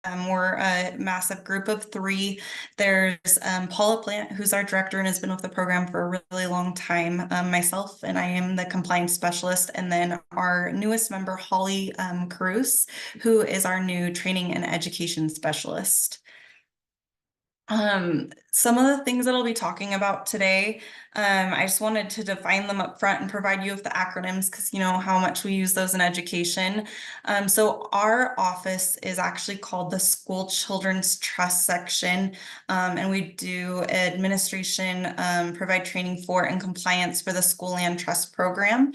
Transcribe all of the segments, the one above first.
We're a massive group of three. There's Paula Plant, who's our director and has been with the program for a really long time. Myself, and I am the compliance specialist. And then our newest member, Holly Cruz, who is our new training and education specialist. Some of the things that I'll be talking about today, I just wanted to define them up front and provide you with the acronyms because you know how much we use those in education. So our office is actually called the School Children's Trust Section, and we do administration, provide training for and compliance for the School Land Trust Program.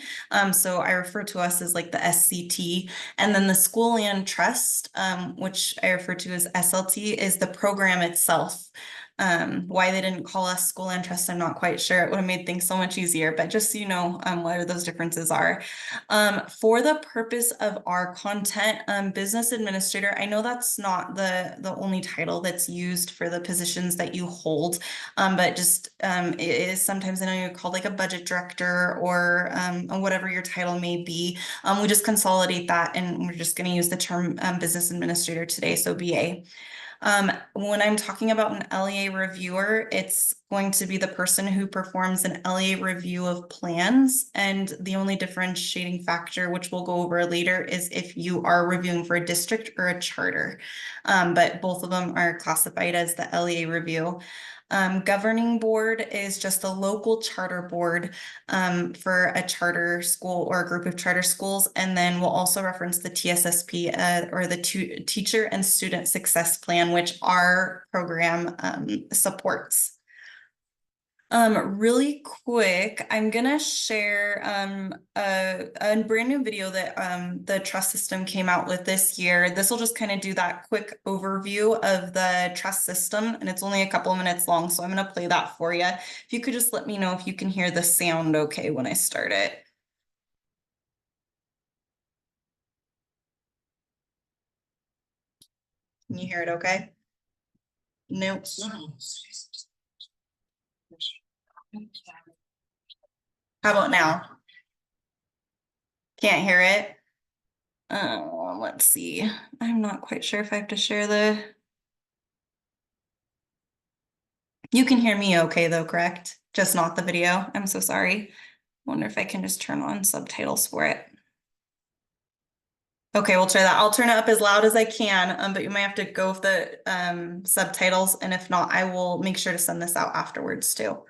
So I refer to us as like the SCT, and then the School Land Trust, which I refer to as SLT, is the program itself. Why they didn't call us School Land Trust, I'm not quite sure. It would have made things so much easier, but just so you know what those differences are. For the purpose of our content, business administrator, I know that's not the only title that's used for the positions that you hold, but just it is sometimes I know you're called like a budget director or whatever your title may be. We just consolidate that and we're just going to use the term business administrator today, so BA. When I'm talking about an LEA reviewer, it's going to be the person who performs an LEA review of plans. And the only differentiating factor, which we'll go over later, is if you are reviewing for a district or a charter. But both of them are classified as the LEA review. Governing board is just a local charter board for a charter school or a group of charter schools. And then we'll also reference the TSSP or the Teacher and Student Success Plan, which our program supports. Really quick, I'm gonna share a brand new video that the trust system came out with this year. This will just kind of do that quick overview of the trust system, and it's only a couple of minutes long, so I'm gonna play that for you. If you could just let me know if you can hear the sound okay when I start it. Can you hear it okay? Nope. How about now? Can't hear it? Let's see. I'm not quite sure if I have to share the. You can hear me okay though, correct? Just not the video. I'm so sorry. Wonder if I can just turn on subtitles for it. Okay, we'll try that. I'll turn it up as loud as I can, but you might have to go with the subtitles, and if not, I will make sure to send this out afterwards too.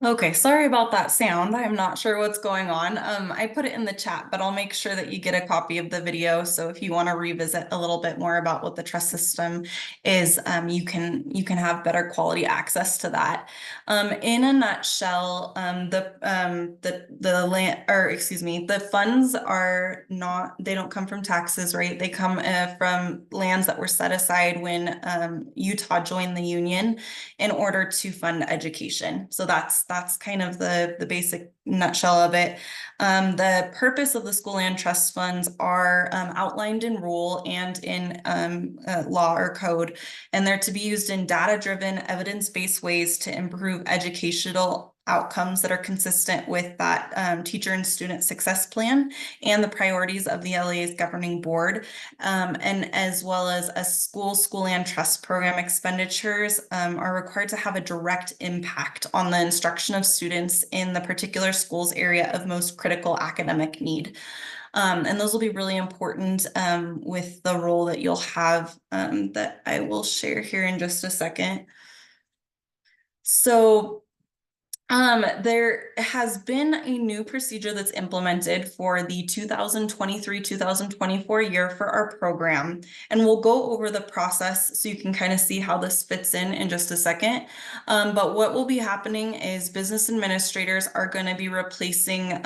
Okay, sorry about that sound. I'm not sure what's going on. I put it in the chat, but I'll make sure that you get a copy of the video. So if you want to revisit a little bit more about what the trust system is, you can have better quality access to that. In a nutshell, the land, or excuse me, the funds are not, they don't come from taxes, right? They come from lands that were set aside when Utah joined the union in order to fund education. So that's kind of the basic nutshell of it. The purpose of the school land trust funds are outlined in rule and in law or code, and they're to be used in data-driven, evidence-based ways to improve educational outcomes that are consistent with that teacher and student success plan and the priorities of the LEA's governing board, and as well as a school land trust program expenditures are required to have a direct impact on the instruction of students in the particular school's area of most critical academic need. And those will be really important with the role that you'll have that I will share here in just a second. So there has been a new procedure that's implemented for the 2023-2024 year for our program, and we'll go over the process so you can kind of see how this fits in just a second. But what will be happening is business administrators are going to be replacing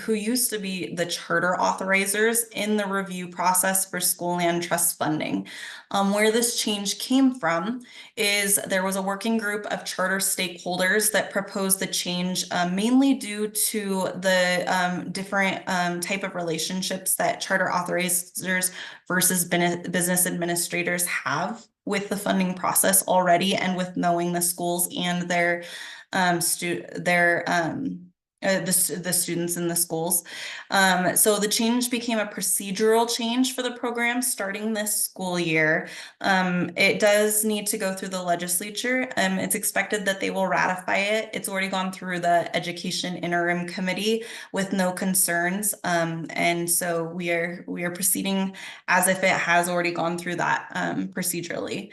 who used to be the charter authorizers in the review process for school land trust funding. Where this change came from is there was a working group of charter stakeholders that proposed the change mainly due to the different type of relationships that charter authorizers versus business administrators have with the funding process already, and with knowing the schools and their the students in the schools. So the change became a procedural change for the program starting this school year. It does need to go through the legislature. It's expected that they will ratify it. It's already gone through the Education Interim Committee with no concerns. And so we are proceeding as if it has already gone through that procedurally.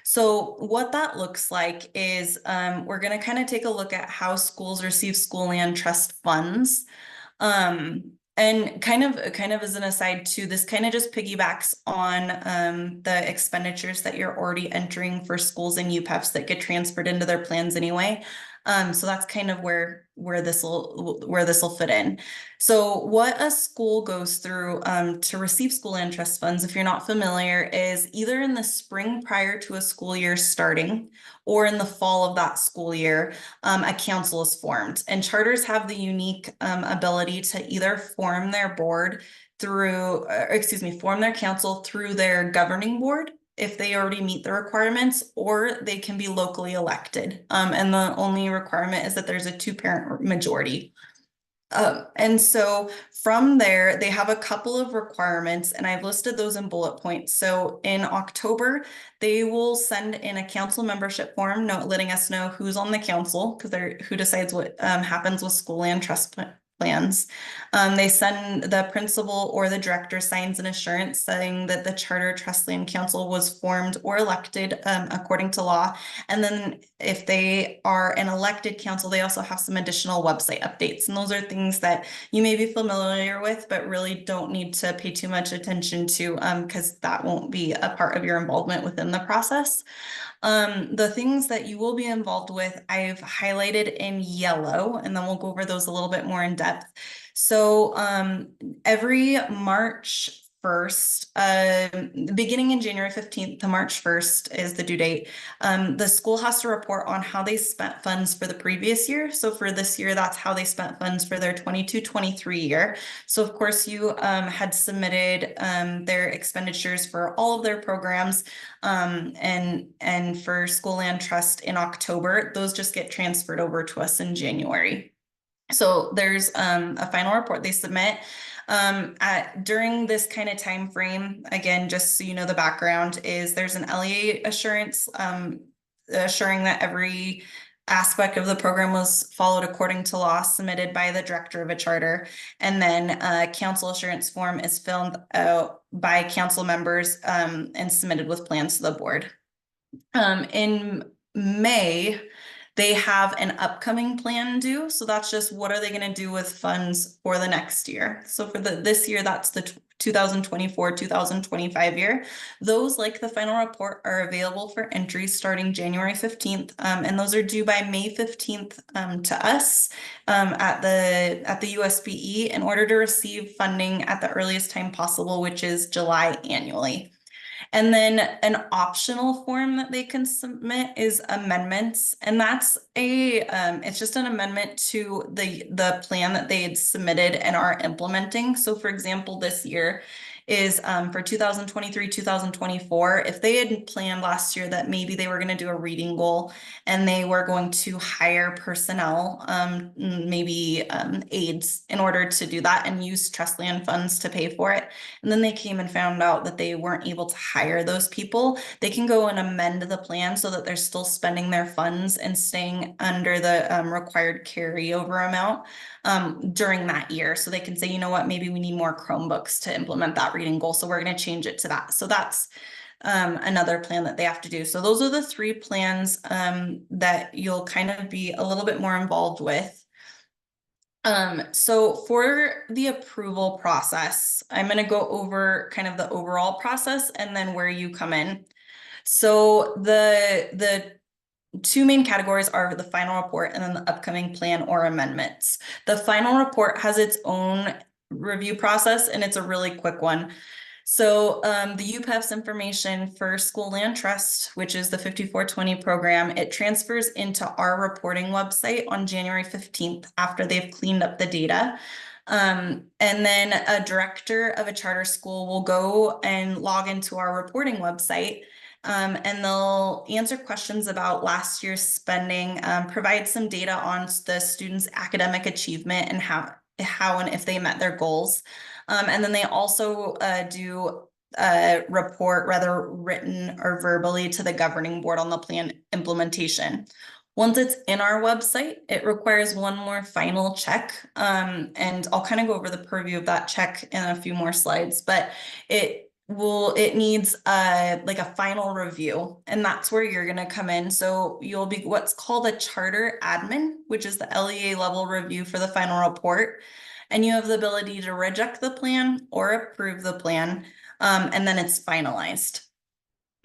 So what that looks like is we're going to kind of take a look at how schools receive school land trust funds. And kind of as an aside too, this kind of just piggybacks on the expenditures that you're already entering for schools and UPEPs that get transferred into their plans anyway. So that's kind of where this will fit in. So what a school goes through to receive school land trust funds, if you're not familiar, is either in the spring prior to a school year starting or in the fall of that school year, a council is formed. And charters have the unique ability to either form their board through, form their council through their governing board if they already meet the requirements, or they can be locally elected. And the only requirement is that there's a 2-parent majority. And so from there, they have a couple of requirements, and I've listed those in bullet points. So in October, they will send in a council membership form, letting us know who's on the council, because they're who decides what happens with school land trust plans. They send the principal or the director signs an assurance saying that the Charter Trust Land Council was formed or elected according to law. And then if they are an elected council, they also have some additional website updates. And those are things that you may be familiar with, but really don't need to pay too much attention to because that won't be a part of your involvement within the process. The things that you will be involved with, I've highlighted in yellow, and then we'll go over those a little bit more in depth. So every March 1st, beginning in January 15th to March 1st is the due date. The school has to report on how they spent funds for the previous year. So for this year, that's how they spent funds for their 22-23 year. So of course you had submitted their expenditures for all of their programs and for School Land Trust in October. Those just get transferred over to us in January. So there's a final report they submit during this kind of time frame. Again, just so you know, the background is there's an LEA assurance assuring that every aspect of the program was followed according to law, submitted by the director of a charter. And then a council assurance form is filled out by council members and submitted with plans to the board. In May, they have an upcoming plan due. So that's just what are they going to do with funds for the next year. So for this year, that's the 2024-2025 year. Those, like the final report, are available for entry starting January 15th. And those are due by May 15th to us at the USBE in order to receive funding at the earliest time possible, which is July annually. And then an optional form that they can submit is amendments. And that's it's just an amendment to the plan that they had submitted and are implementing. So for example, this year is for 2023-2024. If they had planned last year that maybe they were going to do a reading goal and they were going to hire personnel, maybe aides in order to do that and use trust land funds to pay for it. And then they came and found out that they weren't able to hire those people. They can go and amend the plan so that they're still spending their funds and staying under the required carryover amount during that year. So they can say, you know what, maybe we need more Chromebooks to implement that reading goal. So we're going to change it to that. So that's another plan that they have to do. So those are the three plans that you'll kind of be a little bit more involved with. So for the approval process, I'm going to go over kind of the overall process and then where you come in. So the two main categories are the final report and then the upcoming plan or amendments. The final report has its own review process and it's a really quick one. So the UPEF's information for School Land Trust, which is the 5420 program, it transfers into our reporting website on January 15th after they've cleaned up the data. And then a director of a charter school will go and log into our reporting website and they'll answer questions about last year's spending, provide some data on the students' academic achievement and how and if they met their goals. And then they also do a report, whether written or verbally, to the governing board on the plan implementation. Once it's in our website, it requires one more final check. And I'll kind of go over the purview of that check in a few more slides, but it needs like a final review, and that's where you're going to come in. So you'll be what's called a charter admin, which is the LEA level review for the final report. And you have the ability to reject the plan or approve the plan, and then it's finalized.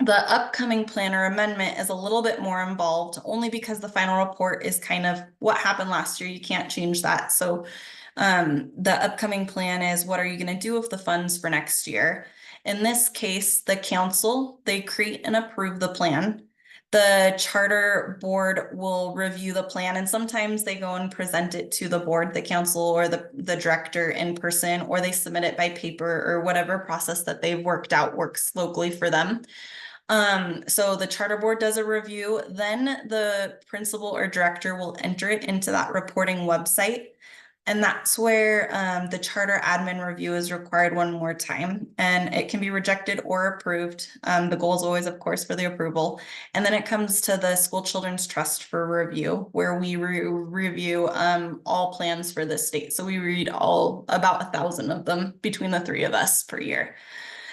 The upcoming plan or amendment is a little bit more involved, only because the final report is kind of what happened last year. You can't change that. So the upcoming plan is, what are you going to do with the funds for next year? In this case, the council, they create and approve the plan. The charter board will review the plan, and sometimes they go and present it to the board, the council, or the director in person, or they submit it by paper, or whatever process that they've worked out works locally for them. So the charter board does a review, then the principal or director will enter it into that reporting website. And that's where the charter admin review is required one more time, and it can be rejected or approved. The goal is always, of course, for the approval. And then it comes to the School Children's Trust for review, where we review all plans for the state. So we read about 1,000 of them between the three of us per year.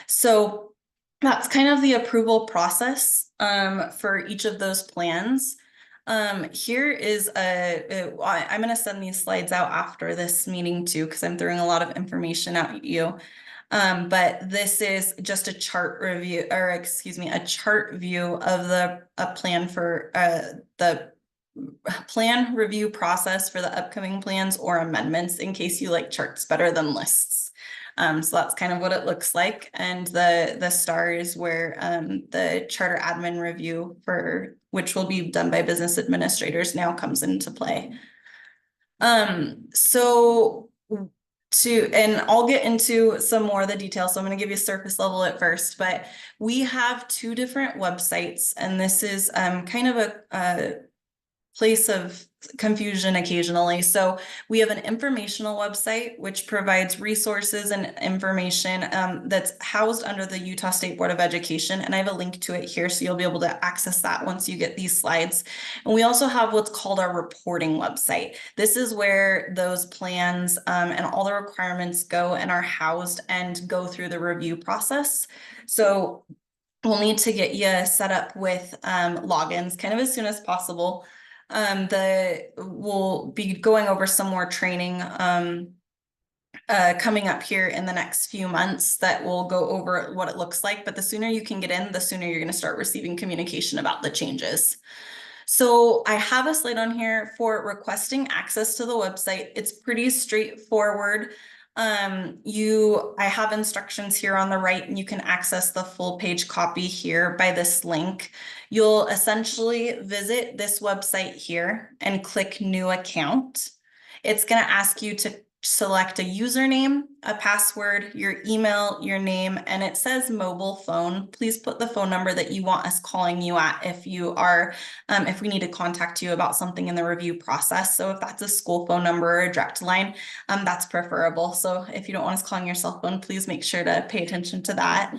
So that's kind of the approval process for each of those plans. Here is I'm going to send these slides out after this meeting too, because I'm throwing a lot of information at you. But this is just a chart review, or excuse me, a chart view of a plan for the plan review process for the upcoming plans or amendments, in case you like charts better than lists. So that's kind of what it looks like. And the star is where the charter admin review, for which will be done by business administrators, now comes into play. And I'll get into some more of the details. So I'm going to give you a surface level at first, but we have two different websites, and this is kind of a place of confusion occasionally. So we have an informational website, which provides resources and information that's housed under the Utah State Board of Education. And I have a link to it here, so you'll be able to access that once you get these slides. And we also have what's called our reporting website. This is where those plans and all the requirements go and are housed and go through the review process. So we'll need to get you set up with logins kind of as soon as possible. We'll be going over some more training coming up here in the next few months that will go over what it looks like. But the sooner you can get in, the sooner you're going to start receiving communication about the changes. So I have a slide on here for requesting access to the website. It's pretty straightforward. I have instructions here on the right, and you can access the full page copy here by this link. You'll essentially visit this website here and click new account. It's going to ask you to select a username, a password, your email, your name, and it says mobile phone. Please put the phone number that you want us calling you at if we need to contact you about something in the review process. So if that's a school phone number or a direct line, that's preferable. So if you don't want us calling your cell phone, please make sure to pay attention to that.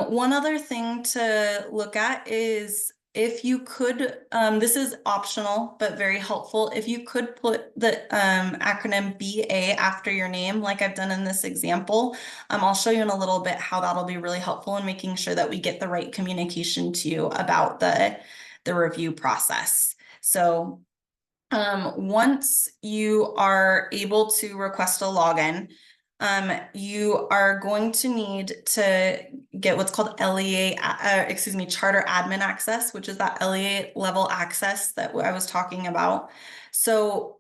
One other thing to look at is if you could, this is optional, but very helpful. If you could put the acronym BA after your name, like I've done in this example, I'll show you in a little bit how that'll be really helpful in making sure that we get the right communication to you about the review process. So once you are able to request a login, you are going to need to get what's called charter admin access, which is that LEA level access that I was talking about. So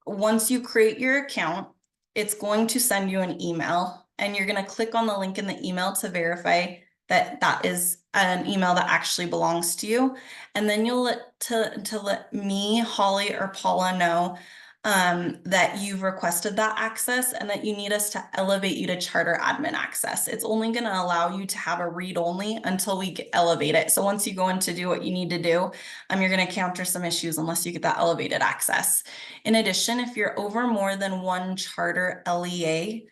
once you create your account, it's going to send you an email, and you're going to click on the link in the email to verify that that is an email that actually belongs to you. And then you'll let me, Holly, or Paula know that you've requested that access and that you need us to elevate you to charter admin access. It's only going to allow you to have a read only until we elevate it. So once you go in to do what you need to do, you're going to encounter some issues unless you get that elevated access. In addition, if you're over more than one charter LEA,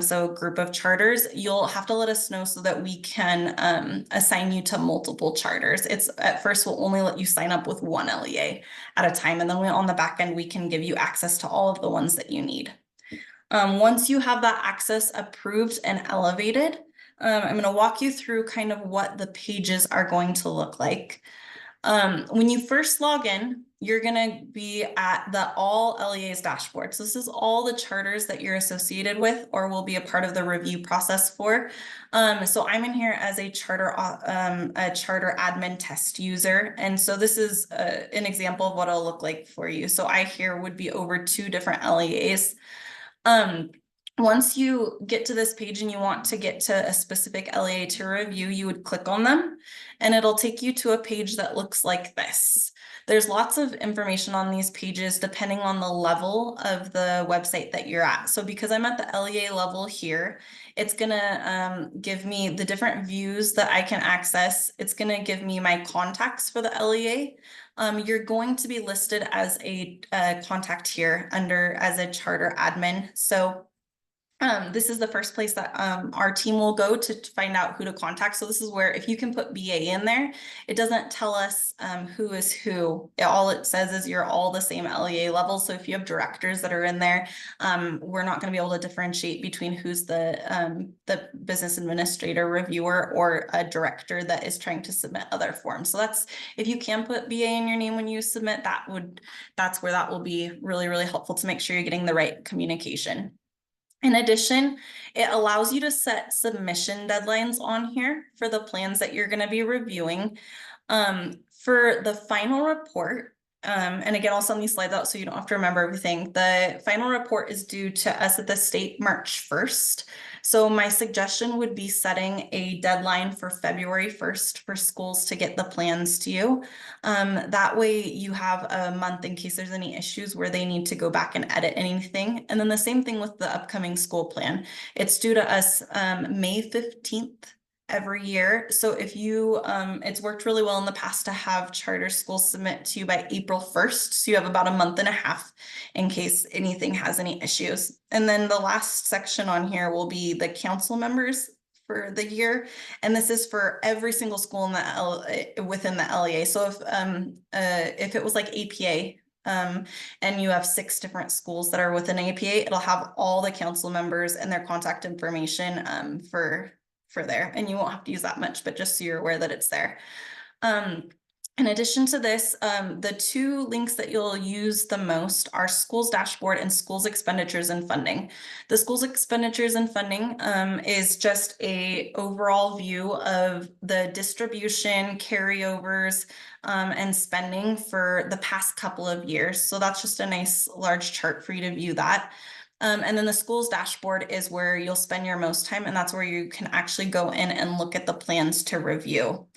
so a group of charters, you'll have to let us know so that we can assign you to multiple charters. It's at first we'll only let you sign up with one LEA at a time, and then on the back end we can give you access to all of the ones that you need. Once you have that access approved and elevated, I'm going to walk you through kind of what the pages are going to look like. When you first log in, you're going to be at the all LEAs dashboard. So this is all the charters that you're associated with or will be a part of the review process for. So I'm in here as a charter admin test user. And so this is an example of what it'll look like for you. So I here would be over 2 different LEAs. Once you get to this page and you want to get to a specific LEA to review, you would click on them and it'll take you to a page that looks like this. There's lots of information on these pages depending on the level of the website that you're at. So because I'm at the LEA level here, it's gonna give me the different views that I can access. It's gonna give me my contacts for the LEA. you're going to be listed as a contact here under as a charter admin. So this is the first place that our team will go to find out who to contact. So this is where if you can put BA in there, it doesn't tell us who is who. All it says is you're all the same LEA level. So if you have directors that are in there, we're not going to be able to differentiate between who's the business administrator reviewer or a director that is trying to submit other forms. So that's, if you can put BA in your name when you submit, that's where that will be really, really helpful to make sure you're getting the right communication. In addition, it allows you to set submission deadlines on here for the plans that you're going to be reviewing. For the final report, and again, I'll send these slides out so you don't have to remember everything. The final report is due to us at the state March 1st. So my suggestion would be setting a deadline for February 1st for schools to get the plans to you. That way you have a month in case there's any issues where they need to go back and edit anything. And then the same thing with the upcoming school plan. It's due to us May 15th. Every year. So if you, it's worked really well in the past to have charter schools submit to you by April 1st. So you have about a month and a half in case anything has any issues. And then the last section on here will be the council members for the year. And this is for every single school in the within the LEA. So if it was like APA, and you have 6 different schools that are within APA, it'll have all the council members and their contact information for there, and you won't have to use that much, but just so you're aware that it's there. In addition to this, the 2 links that you'll use the most are schools dashboard and schools expenditures and funding. The schools expenditures and funding is just a overall view of the distribution, carryovers, and spending for the past couple of years. So that's just a nice large chart for you to view that. And then the schools dashboard is where you'll spend your most time, and that's where you can actually go in and look at the plans to review.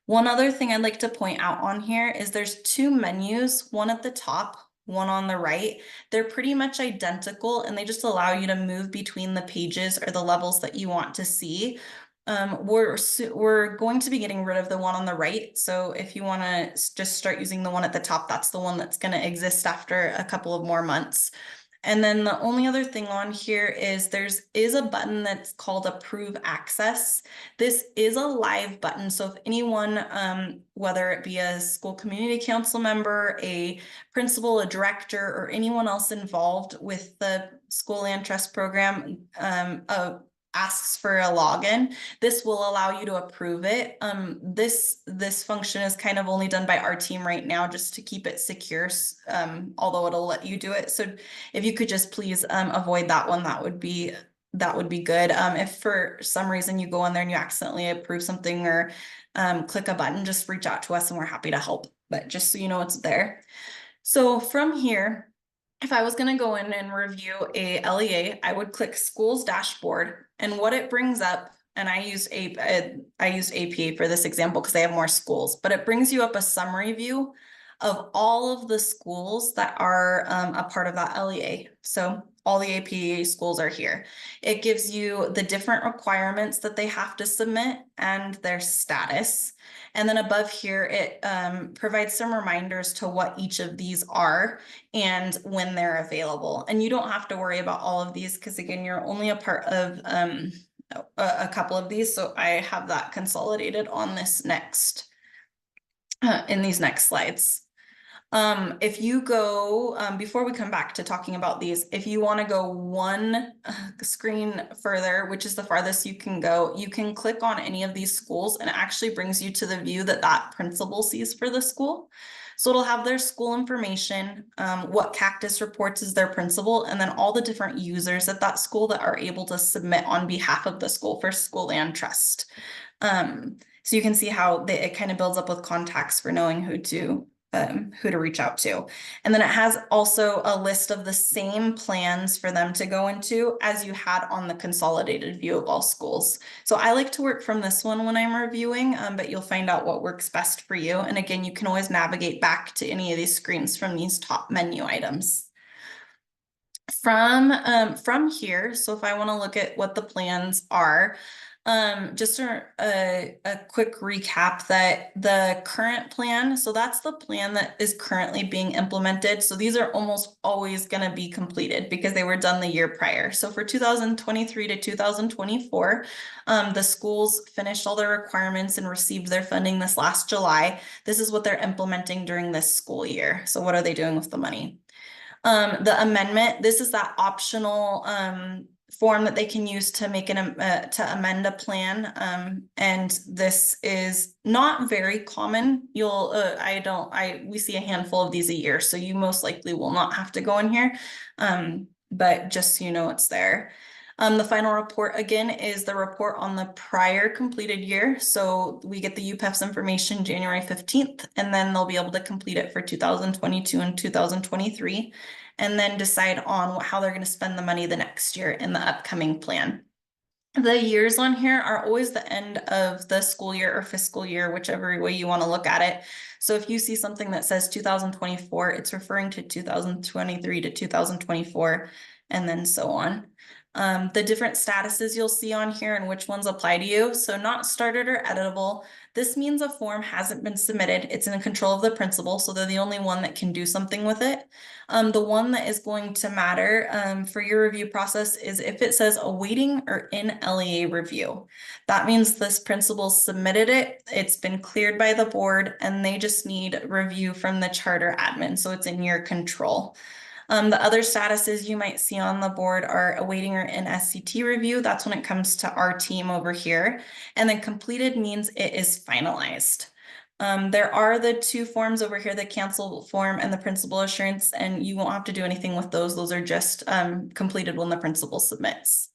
One other thing I'd like to point out on here is there's 2 menus, one at the top, one on the right. They're pretty much identical, and they just allow you to move between the pages or the levels that you want to see. We're going to be getting rid of the one on the right. So if you want to just start using the one at the top, that's the one that's going to exist after a couple of more months. And then the only other thing on here is is a button that's called Approve Access. This is a live button. So if anyone, whether it be a school community council member, a principal, a director, or anyone else involved with the School Land Trust program, asks for a login, this will allow you to approve it. This function is kind of only done by our team right now just to keep it secure, although it'll let you do it. So if you could just please avoid that one, that would be good. If for some reason you go in there and you accidentally approve something or click a button, just reach out to us and we're happy to help. But just so you know it's there. So from here, if I was going to go in and review a LEA, I would click schools dashboard, and what it brings up, and I used APA for this example because they have more schools, but it brings you up a summary view of all of the schools that are a part of that LEA. So all the APA schools are here. It gives you the different requirements that they have to submit and their status. And then above here, it provides some reminders to what each of these are and when they're available. And you don't have to worry about all of these because again, you're only a part of a couple of these. So I have that consolidated on this next, in these next slides. If you go, before we come back to talking about these, if you want to go one screen further, which is the farthest you can go, you can click on any of these schools and it actually brings you to the view that principal sees for the school. So it'll have their school information, what Cactus reports as their principal, and then all the different users at that school that are able to submit on behalf of the school for School Land Trust. So you can see how it kind of builds up with contacts for knowing who to reach out to. And then it has also a list of the same plans for them to go into as you had on the consolidated view of all schools. So I like to work from this one when I'm reviewing, but you'll find out what works best for you. And again, you can always navigate back to any of these screens from these top menu items. From here, so if I want to look at what the plans are, Just a quick recap that the current plan, so that's the plan that is currently being implemented. So these are almost always going to be completed because they were done the year prior. So for 2023 to 2024, the schools finished all their requirements and received their funding this last July. This is what they're implementing during this school year. So what are they doing with the money? The amendment, this is that optional form that they can use to make to amend a plan. And this is not very common. We see a handful of these a year, so you most likely will not have to go in here. But just so you know, it's there. The final report again is the report on the prior completed year. So we get the UPEF's information January 15th, and then they'll be able to complete it for 2022 and 2023, and then decide on how they're going to spend the money the next year in the upcoming plan. The years on here are always the end of the school year or fiscal year, whichever way you want to look at it. So if you see something that says 2024, it's referring to 2023 to 2024, and then so on. The different statuses you'll see on here and which ones apply to you. So not started or editable. This means a form hasn't been submitted. It's in control of the principal, so they're the only one that can do something with it. The one that is going to matter for your review process is if it says awaiting or in LEA review. That means this principal submitted it, it's been cleared by the board, and they just need review from the charter admin, so it's in your control. The other statuses you might see on the board are awaiting or in SCT review. That's when it comes to our team over here. And then completed means it is finalized. There are the two forms over here, the cancel form and the principal assurance, and you won't have to do anything with those. Those are just completed when the principal submits.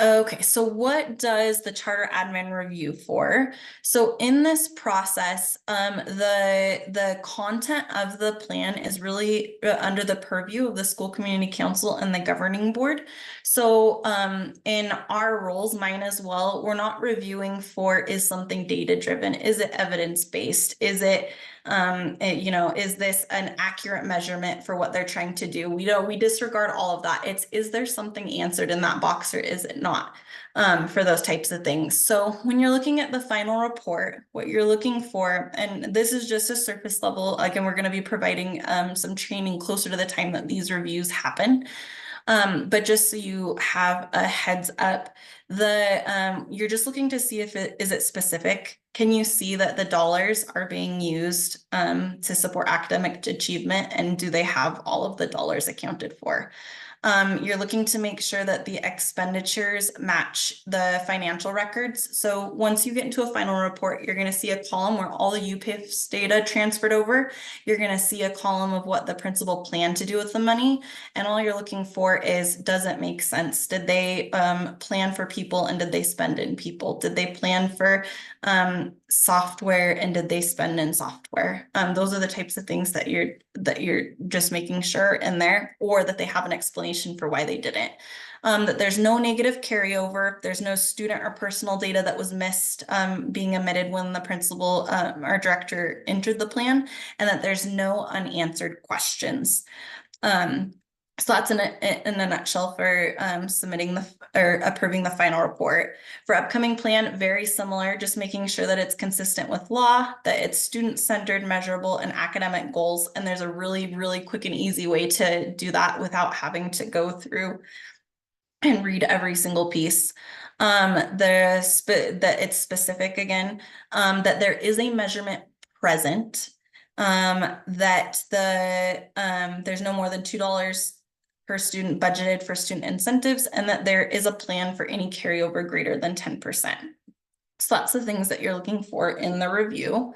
Okay, so what does the charter admin review for? So in this process, the content of the plan is really under the purview of the school community council and the governing board. So in our roles, mine as well, we're not reviewing for is something data driven? Is it evidence based? Is it is this an accurate measurement for what they're trying to do? We disregard all of that. Is there something answered in that box or is it not? For those types of things. So when you're looking at the final report, what you're looking for, and this is just a surface level, again, we're going to be providing some training closer to the time that these reviews happen. But just so you have a heads up, you're just looking to see if is it specific. Can you see that the dollars are being used to support academic achievement, and do they have all of the dollars accounted for? You're looking to make sure that the expenditures match the financial records. So once you get into a final report, you're going to see a column where all the UPIF's data transferred over. You're going to see a column of what the principal planned to do with the money. And all you're looking for is, does it make sense? Did they plan for people and did they spend in people? Did they plan for software and did they spend in software? Those are the types of things that you're just making sure in there, or that they have an explanation for why they didn't. That there's no negative carryover, there's no student or personal data that was missed being omitted when the principal or director entered the plan, and that there's no unanswered questions. So that's in a nutshell for submitting or approving the final report. For upcoming plan, very similar, just making sure that it's consistent with law, that it's student-centered, measurable, and academic goals. And there's a really, really quick and easy way to do that without having to go through and read every single piece. That it's specific again, that there is a measurement present, that there's no more than $2 per student budgeted for student incentives, and that there is a plan for any carryover greater than 10%. So that's the things that you're looking for in the review.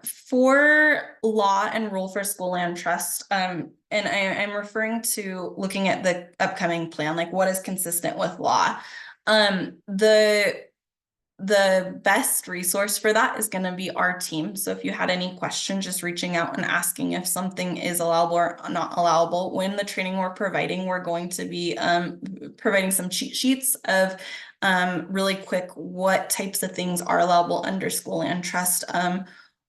For law and rule for school land trust, and I'm referring to looking at the upcoming plan, like what is consistent with law. The best resource for that is going to be our team. So if you had any questions, just reaching out and asking if something is allowable or not allowable. When the training we're providing, we're going to be providing some cheat sheets of really quick what types of things are allowable under school land trust.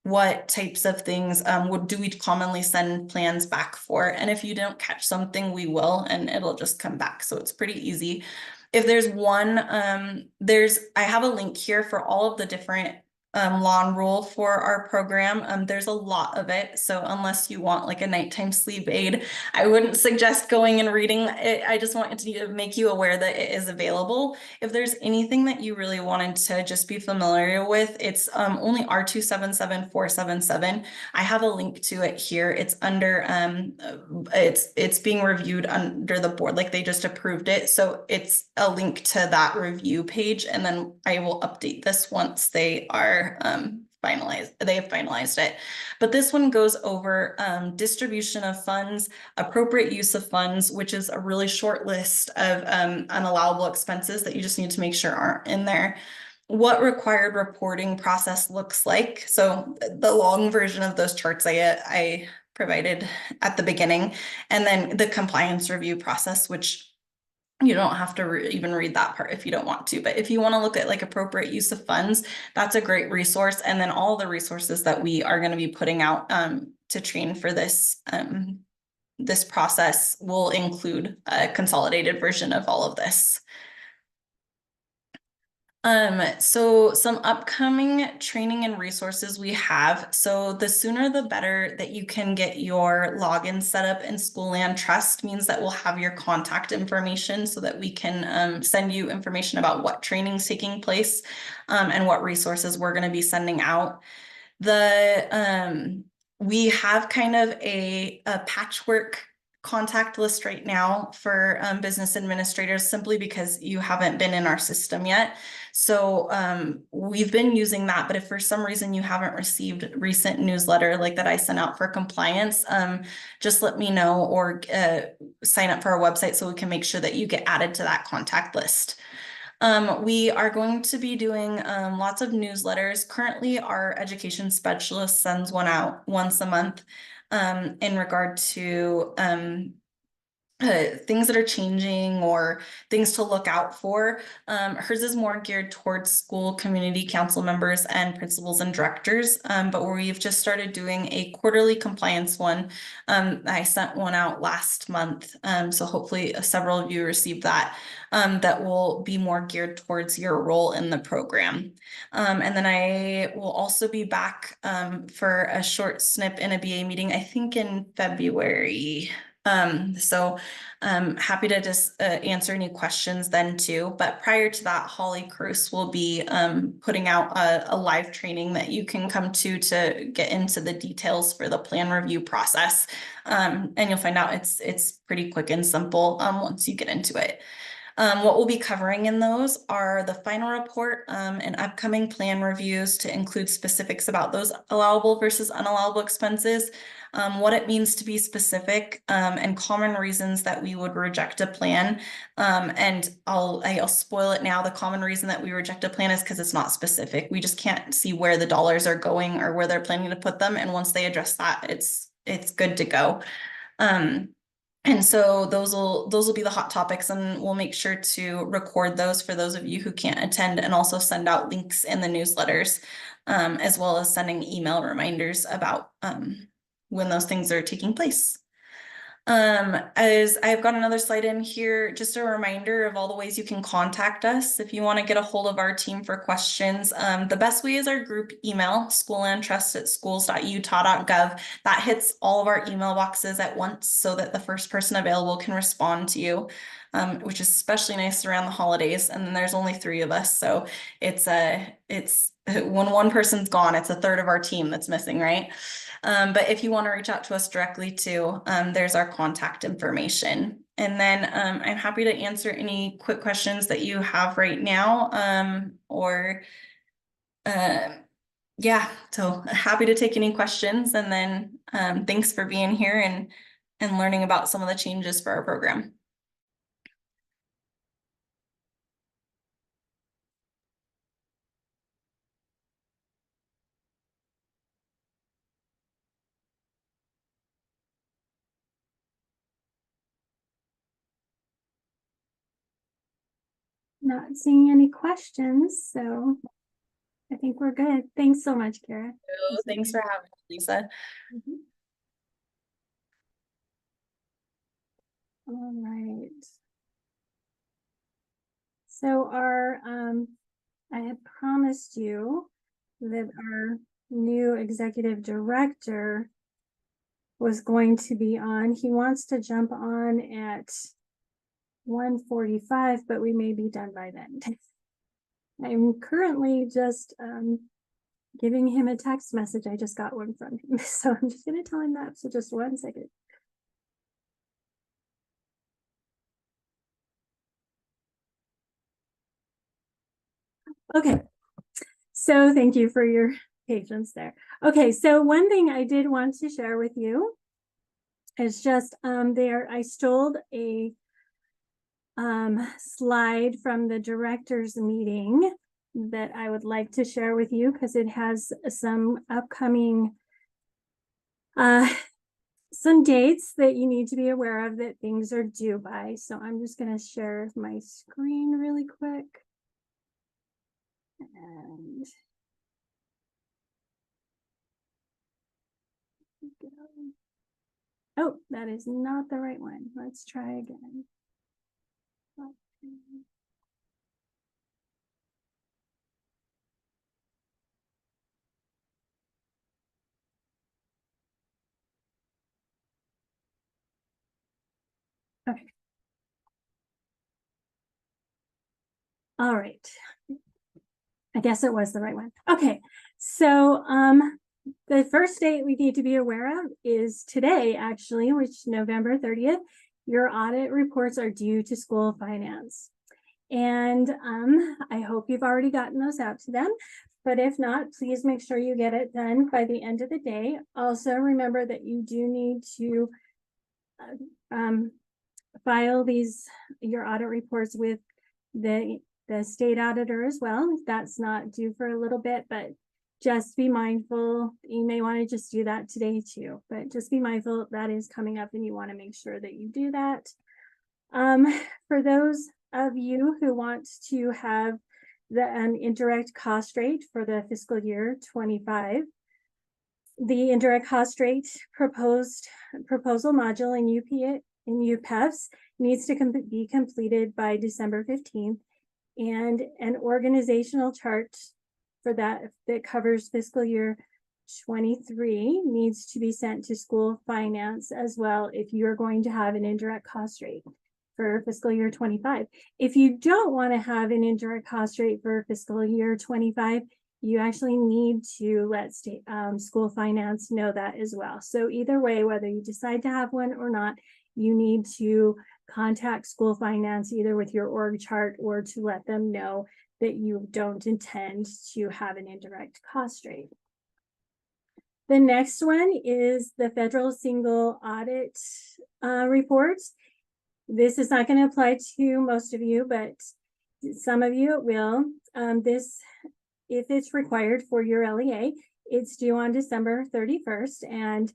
what types of things do we commonly send plans back for. And if you don't catch something, we will, and it'll just come back. So it's pretty easy. If there's one, I have a link here for all of the different law and rule for our program. There's a lot of it. So unless you want like a nighttime sleep aid, I wouldn't suggest going and reading it. I just wanted to make you aware that it is available. If there's anything that you really wanted to just be familiar with, it's only R277477. I have a link to it here. It's under it's being reviewed under the board, like they just approved it. So it's a link to that review page, and then I will update this once they are they have finalized it. But this one goes over distribution of funds, appropriate use of funds, which is a really short list of unallowable expenses that you just need to make sure aren't in there. What required reporting process looks like. So the long version of those charts I provided at the beginning, and then the compliance review process, which you don't have to even read that part if you don't want to. But if you want to look at like appropriate use of funds, that's a great resource. And then all the resources that we are going to be putting out to train for this process will include a consolidated version of all of this. So some upcoming training and resources we have. So the sooner the better that you can get your login set up in Schoolland Trust means that we'll have your contact information so that we can send you information about what training's taking place and what resources we're going to be sending out. We have kind of a patchwork contact list right now for business administrators, simply because you haven't been in our system yet. So we've been using that, but if for some reason you haven't received recent newsletter like that I sent out for compliance, just let me know, or sign up for our website so we can make sure that you get added to that contact list. We are going to be doing lots of newsletters. Currently, our education specialist sends one out once a month in regard to things that are changing or things to look out for. Hers is more geared towards school community council members and principals and directors, but we've just started doing a quarterly compliance one. I sent one out last month, so hopefully several of you received that. That will be more geared towards your role in the program. And then I will also be back for a short snip in a BA meeting, I think in February. So happy to just answer any questions then too. But prior to that, Holly Cruz will be putting out a live training that you can come to get into the details for the plan review process. And you'll find out it's pretty quick and simple once you get into it. What we'll be covering in those are the final report and upcoming plan reviews to include specifics about those allowable versus unallowable expenses, what it means to be specific, and common reasons that we would reject a plan. And I'll spoil it now. The common reason that we reject a plan is because it's not specific. We just can't see where the dollars are going or where they're planning to put them. And once they address that, it's good to go. And so those will be the hot topics, and we'll make sure to record those for those of you who can't attend, and also send out links in the newsletters, as well as sending email reminders about when those things are taking place. As I've got another slide in here, just a reminder of all the ways you can contact us if you want to get a hold of our team for questions. The best way is our group email, schoollandtrust@schools.utah.gov. That hits all of our email boxes at once so that the first person available can respond to you, which is especially nice around the holidays. And then there's only 3 of us, so it's when one person's gone, it's a third of our team that's missing, right? But if you want to reach out to us directly too, there's our contact information. And then I'm happy to answer any quick questions that you have right now, yeah, so happy to take any questions. And then thanks for being here and learning about some of the changes for our program. Not seeing any questions, so I think we're good. Thanks so much, Kara. So thanks for having me, Lisa. Mhm. All right. So I had promised you that our new executive director was going to be on. He wants to jump on at 1:45, but we may be done by then. I'm currently just giving him a text message. I just got one from him. So I'm just going to tell him that. So just 1 second. Okay. So thank you for your patience there. Okay. So one thing I did want to share with you is just I stole a slide from the director's meeting that I would like to share with you because it has some upcoming some dates that you need to be aware of that things are due by. So I'm just going to share my screen really quick. And oh, that is not the right one. Let's try again. Okay. All right. I guess it was the right one. Okay. So the first date we need to be aware of is today, actually, which is November 30th. Your audit reports are due to school finance. And I hope you've already gotten those out to them. But if not, please make sure you get it done by the end of the day. Also, remember that you do need to file your audit reports with the state auditor as well. That's not due for a little bit, but just be mindful. You may want to just do that today too, but just be mindful that is coming up and you want to make sure that you do that. For those of you who want to have the indirect cost rate for the fiscal year 25, the indirect cost rate proposal module in UPEFs needs to be completed by December 15th, and an organizational chart for that covers fiscal year 23 needs to be sent to school finance as well if you're going to have an indirect cost rate for fiscal year 25. If you don't want to have an indirect cost rate for fiscal year 25, you actually need to let school finance know that as well. So either way, whether you decide to have one or not, you need to contact school finance either with your org chart or to let them know that you don't intend to have an indirect cost rate. The next one is the federal single audit reports. This is not going to apply to most of you, but some of you it will. If it's required for your LEA, it's due on December 31st. And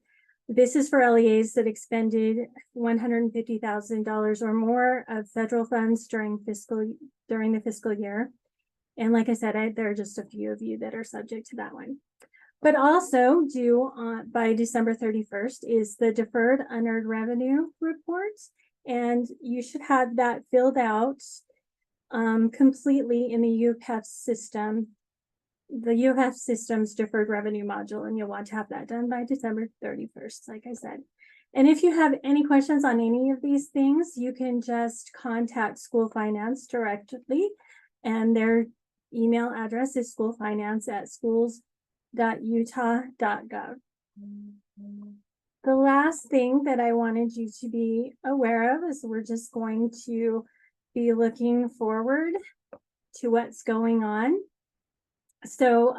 this is for LEAs that expended $150,000 or more of federal funds during the fiscal year. And like I said, there are just a few of you that are subject to that one. But also due by December 31st is the deferred unearned revenue report. And you should have that filled out completely in the UPEF system, the UPEF system's deferred revenue module, and you'll want to have that done by December 31st, like I said. And if you have any questions on any of these things, you can just contact school finance directly, and their email address is schoolfinance@schools.utah.gov. The last thing that I wanted you to be aware of is we're just going to be looking forward to what's going on. So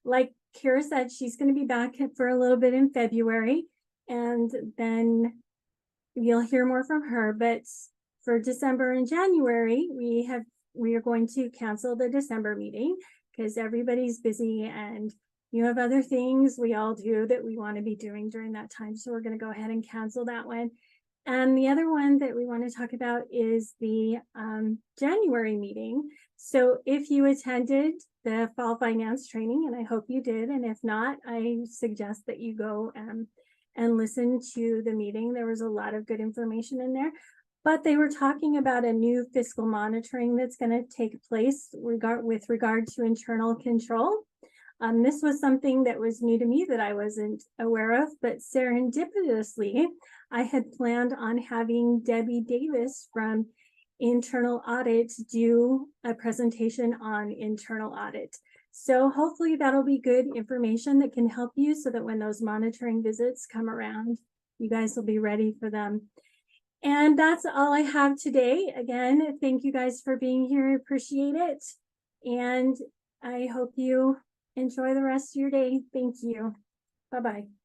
like Kara said, she's going to be back for a little bit in February, and then you'll hear more from her. But for December and January, we are going to cancel the December meeting because everybody's busy and you have other things we all do that we want to be doing during that time. So we're going to go ahead and cancel that one. And the other one that we want to talk about is the January meeting. So if you attended the fall finance training, and I hope you did, and if not, I suggest that you go and listen to the meeting. There was a lot of good information in there, but they were talking about a new fiscal monitoring that's going to take place with regard to internal control. This was something that was new to me that I wasn't aware of, but serendipitously, I had planned on having Debbie Davis from Internal Audit do a presentation on internal audit. So hopefully that'll be good information that can help you so that when those monitoring visits come around, you guys will be ready for them. And that's all I have today. Again, thank you guys for being here. I appreciate it. And I hope you enjoy the rest of your day. Thank you. Bye-bye.